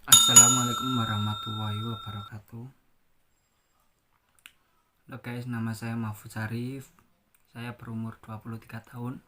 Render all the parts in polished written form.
Assalamualaikum warahmatullahi wabarakatuh. Halo guys, nama saya Mahfud Syarif. Saya berumur 23 tahun.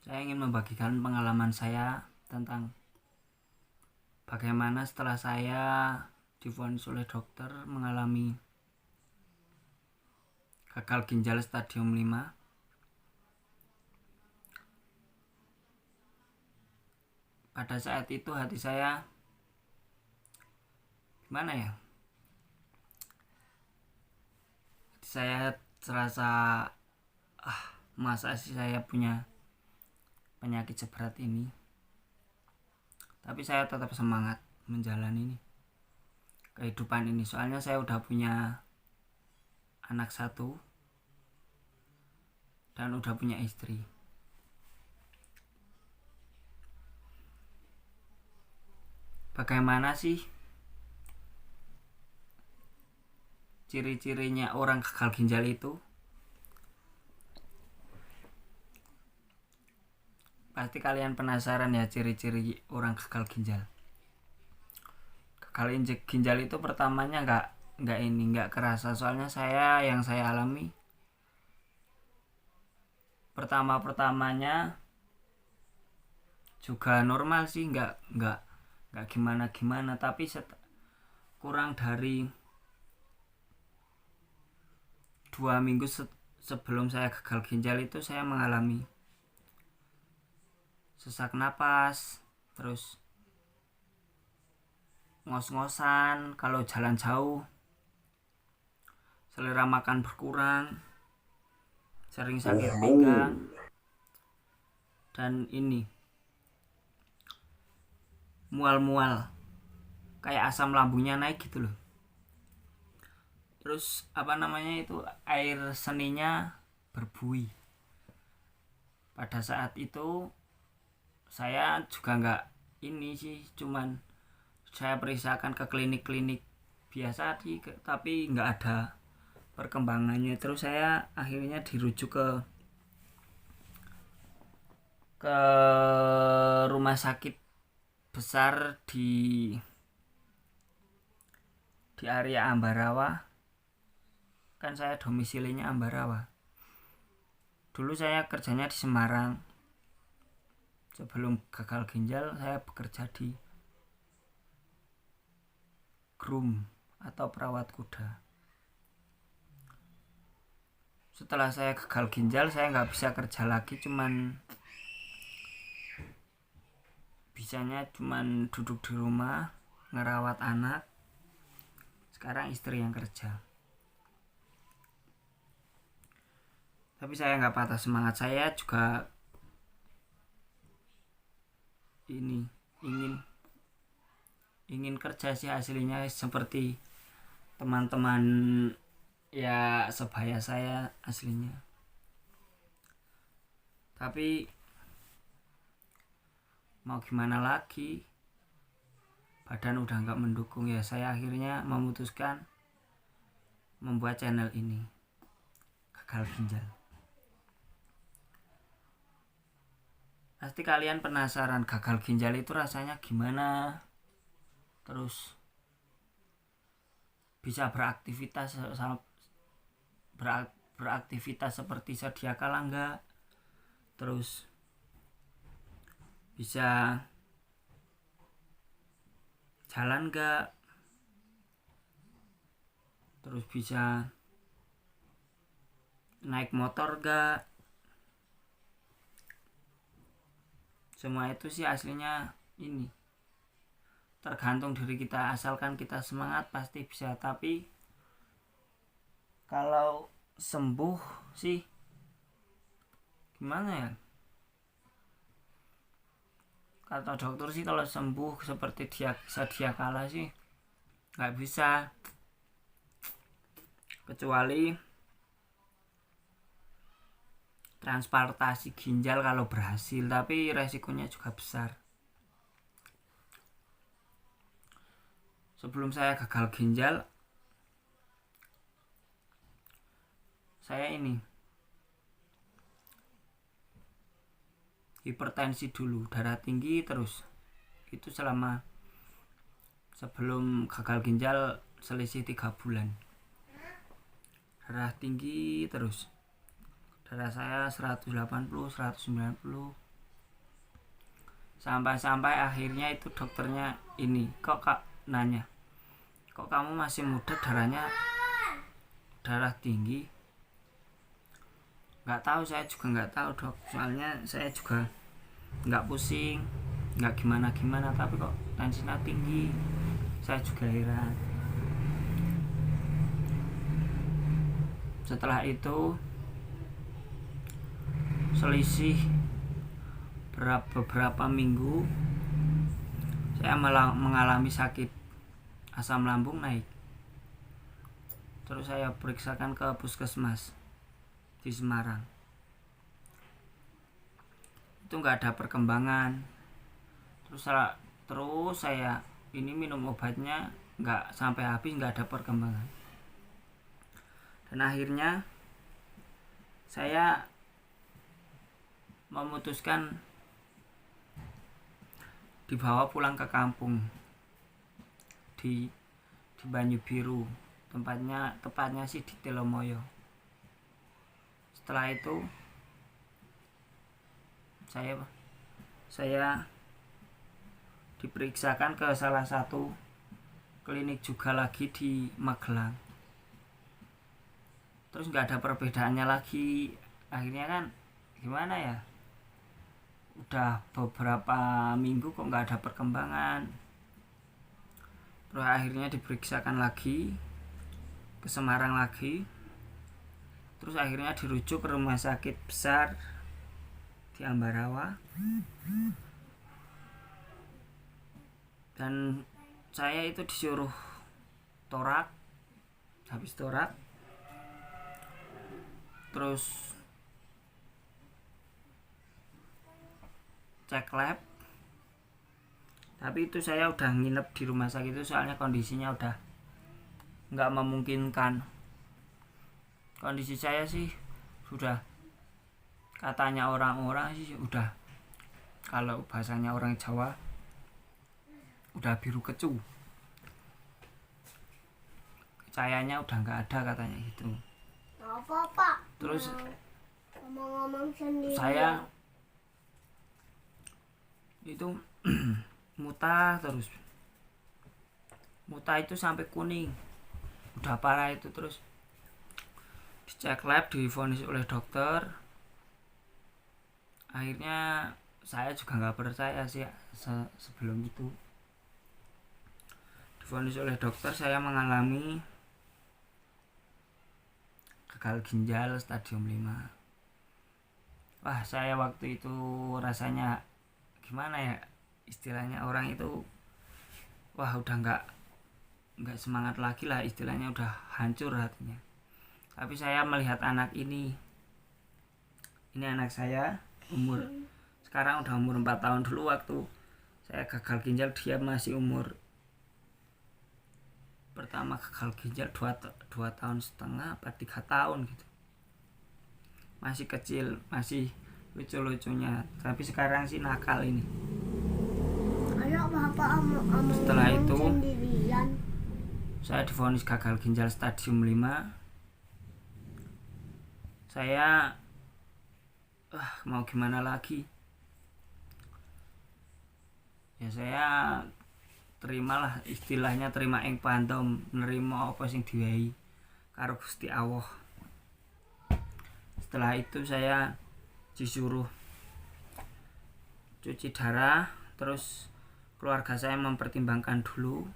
Saya ingin membagikan pengalaman saya tentang bagaimana setelah saya divonis oleh dokter mengalami gagal ginjal stadium 5. Pada saat itu hati saya gimana ya? Hati saya terasa masa sih saya punya penyakit seberat ini. Tapi saya tetap semangat menjalani kehidupan ini. Soalnya saya udah punya anak 1 dan udah punya istri. Bagaimana sih ciri-cirinya orang gagal ginjal itu? Pasti kalian penasaran ya ciri-ciri orang gagal ginjal. Gagal ginjal itu pertamanya nggak kerasa. Soalnya yang saya alami pertamanya juga normal sih, nggak gimana, tapi kurang dari 2 minggu sebelum saya gagal ginjal itu saya mengalami sesak napas, terus ngos-ngosan kalau jalan jauh, selera makan berkurang, sering sakit pinggang, dan mual-mual kayak asam lambungnya naik gitu loh. Terus air seninya berbuih. Pada saat itu saya juga nggak cuman saya periksakan ke klinik-klinik biasa tapi nggak ada perkembangannya. Terus saya akhirnya dirujuk ke rumah sakit besar di area Ambarawa. Kan saya domisilinya Ambarawa. Dulu saya kerjanya di Semarang. Sebelum gagal ginjal saya bekerja di groom atau perawat kuda. Setelah saya gagal ginjal saya nggak bisa kerja lagi, bisanya duduk di rumah ngerawat anak. Sekarang istri yang kerja. Tapi saya nggak patah semangat. Saya juga ingin kerja sih aslinya seperti teman-teman ya sebaya saya aslinya. Tapi mau gimana lagi, badan udah nggak mendukung ya. Saya akhirnya memutuskan membuat channel ini, gagal ginjal. Pasti kalian penasaran gagal ginjal itu rasanya gimana, terus bisa beraktivitas seperti sedia kala enggak, terus bisa jalan enggak, terus bisa naik motor enggak. Semua itu sih aslinya tergantung diri kita. Asalkan kita semangat pasti bisa. Tapi kalau sembuh sih gimana ya, kata dokter sih kalau sembuh seperti sedia kala sih nggak bisa, kecuali transplantasi ginjal kalau berhasil, tapi resikonya juga besar. Sebelum saya gagal ginjal saya hipertensi dulu, darah tinggi terus. Itu sebelum gagal ginjal selisih 3 bulan. Darah tinggi terus. Darah saya 180, 190. Sampai akhirnya itu dokternya ini, kok Kak nanya, kok kamu masih muda darah tinggi? Nggak tahu, saya juga nggak tahu dok, soalnya saya juga nggak pusing, nggak gimana tapi kok tensinya tinggi. Saya juga heran. Setelah itu selisih beberapa minggu saya mengalami sakit, asam lambung naik. Terus saya periksakan ke puskesmas di Semarang. Itu nggak ada perkembangan. Terus saya ini minum obatnya nggak sampai habis, nggak ada perkembangan. Dan akhirnya saya memutuskan dibawa pulang ke kampung di Banyu Biru, tepatnya sih di Telomoyo. Setelah itu saya diperiksakan ke salah satu klinik juga lagi di Magelang. Terus nggak ada perbedaannya lagi. Akhirnya kan gimana ya, udah beberapa minggu kok nggak ada perkembangan. Terus akhirnya diperiksakan lagi ke Semarang lagi. Terus akhirnya dirujuk ke rumah sakit besar di Ambarawa. Dan saya itu disuruh torak. Habis torak terus cek lab. Tapi itu saya udah nginep di rumah sakit itu soalnya kondisinya udah nggak memungkinkan. Kondisi saya sih sudah, katanya orang-orang sih udah, kalau bahasanya orang Jawa, udah biru kecu. Cahayanya udah nggak ada katanya gitu. Apa? Terus ngomong sendiri. Saya itu muntah terus. Muntah itu sampai kuning. Udah parah itu. Terus dicek lab, divonis oleh dokter. Akhirnya saya juga nggak percaya sih sebelum itu. Divonis oleh dokter saya mengalami gagal ginjal stadium 5. Wah, saya waktu itu rasanya gimana ya, istilahnya orang itu wah udah nggak semangat lagi lah, istilahnya udah hancur hatinya. Tapi saya melihat anak ini anak saya sekarang udah umur 4 tahun. Dulu waktu saya gagal ginjal dia masih umur pertama gagal ginjal 2 tahun setengah apa 3 tahun gitu, masih kecil, masih lucu-lucunya. Tapi sekarang sih nakal ini. Setelah itu saya divonis gagal ginjal stadium 5. Saya mau gimana lagi ya, saya terimalah, istilahnya terima ing pandom, nerima apa sing diwehi karo Gusti Allah. Setelah itu saya disuruh cuci darah. Terus keluarga saya mempertimbangkan dulu,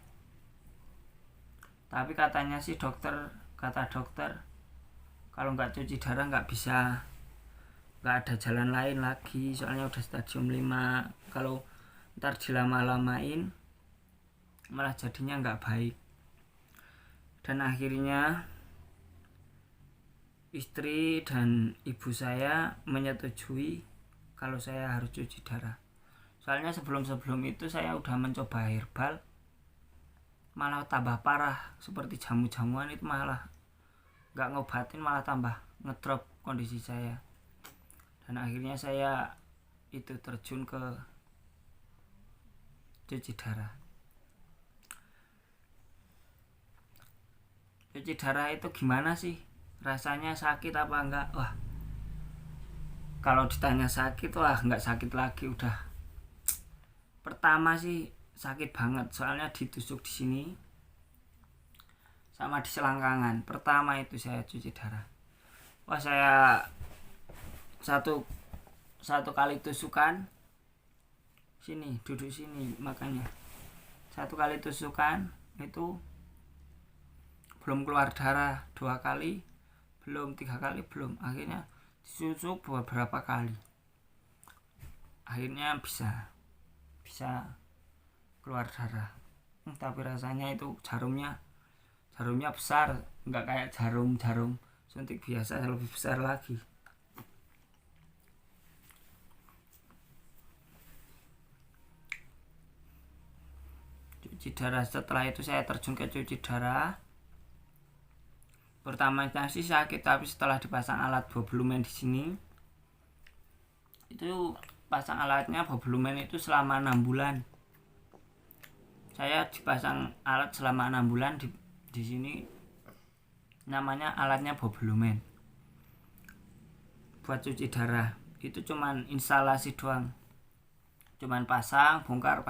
tapi katanya sih kata dokter kalau nggak cuci darah nggak ada jalan lain lagi, soalnya udah stadium 5. Kalau ntar dilama-lamain malah jadinya nggak baik. Dan akhirnya istri dan ibu saya menyetujui kalau saya harus cuci darah. Soalnya sebelum itu saya udah mencoba herbal, malah tambah parah. Seperti jamu-jamuan itu malah nggak ngobatin, malah tambah ngedrop kondisi saya. Dan akhirnya saya itu terjun ke cuci darah. Cuci darah itu gimana sih? Rasanya sakit apa enggak? Wah, kalau ditanya sakit, wah enggak sakit lagi udah. Pertama sih sakit banget, soalnya ditusuk di sini sama di selangkangan. Pertama itu saya cuci darah. Wah, saya satu kali tusukan sini, duduk sini, makanya satu kali tusukan itu belum keluar darah, 2 kali belum, 3 kali belum, akhirnya ditusuk beberapa kali, akhirnya bisa keluar darah. Tapi rasanya itu jarumnya besar, nggak kayak jarum suntik biasa, lebih besar lagi. Cuci darah, setelah itu saya terjun ke cuci darah. Pertamanya sih sakit, tapi setelah dipasang alat boblumen di sini, itu pasang alatnya boblumen itu selama 6 bulan. Saya dipasang alat selama 6 bulan di sini, namanya alatnya boblumen buat cuci darah. Itu cuman instalasi doang, cuman pasang bongkar,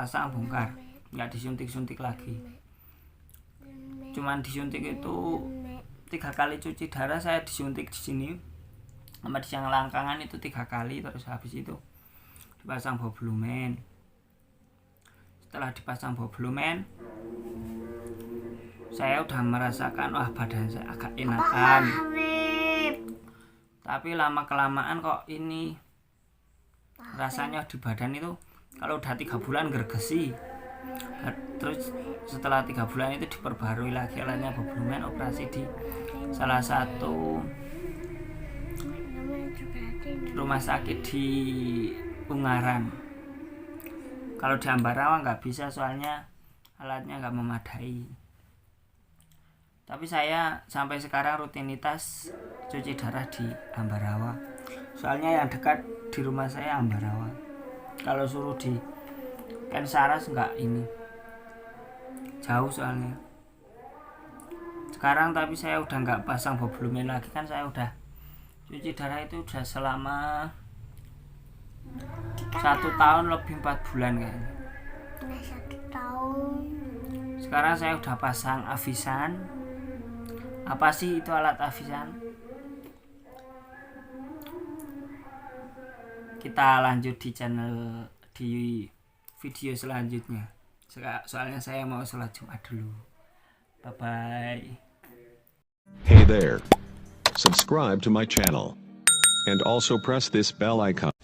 nggak disuntik lagi. Cuman disuntik itu 3 kali cuci darah, saya disuntik di sini sama di selangkangan itu 3 kali, terus habis itu dipasang boblumen. Setelah dipasang boblumen, saya udah merasakan wah badan saya agak enakan. Tapi lama kelamaan kok ini rasanya di badan itu kalau udah 3 bulan gergesi. Terus setelah 3 bulan itu diperbarui lagi alatnya boblumen, operasi di salah satu rumah sakit di Ungaran. Kalau di Ambarawa nggak bisa, soalnya alatnya nggak memadai. Tapi saya sampai sekarang rutinitas cuci darah di Ambarawa, soalnya yang dekat di rumah saya Ambarawa. Kalau suruh di Kensaras nggak, ini jauh soalnya. Sekarang tapi saya udah nggak pasang boblumen lagi, kan saya udah cuci darah itu udah selama 1 tahun lebih 4 bulan kayaknya. 1 tahun. Sekarang saya udah pasang Avisan. Apa sih itu alat Avisan? Kita lanjut di channel, di video selanjutnya. Soalnya saya mau sholat Jumat dulu. Bye bye. Hey there. Subscribe to my channel. And also press this bell icon.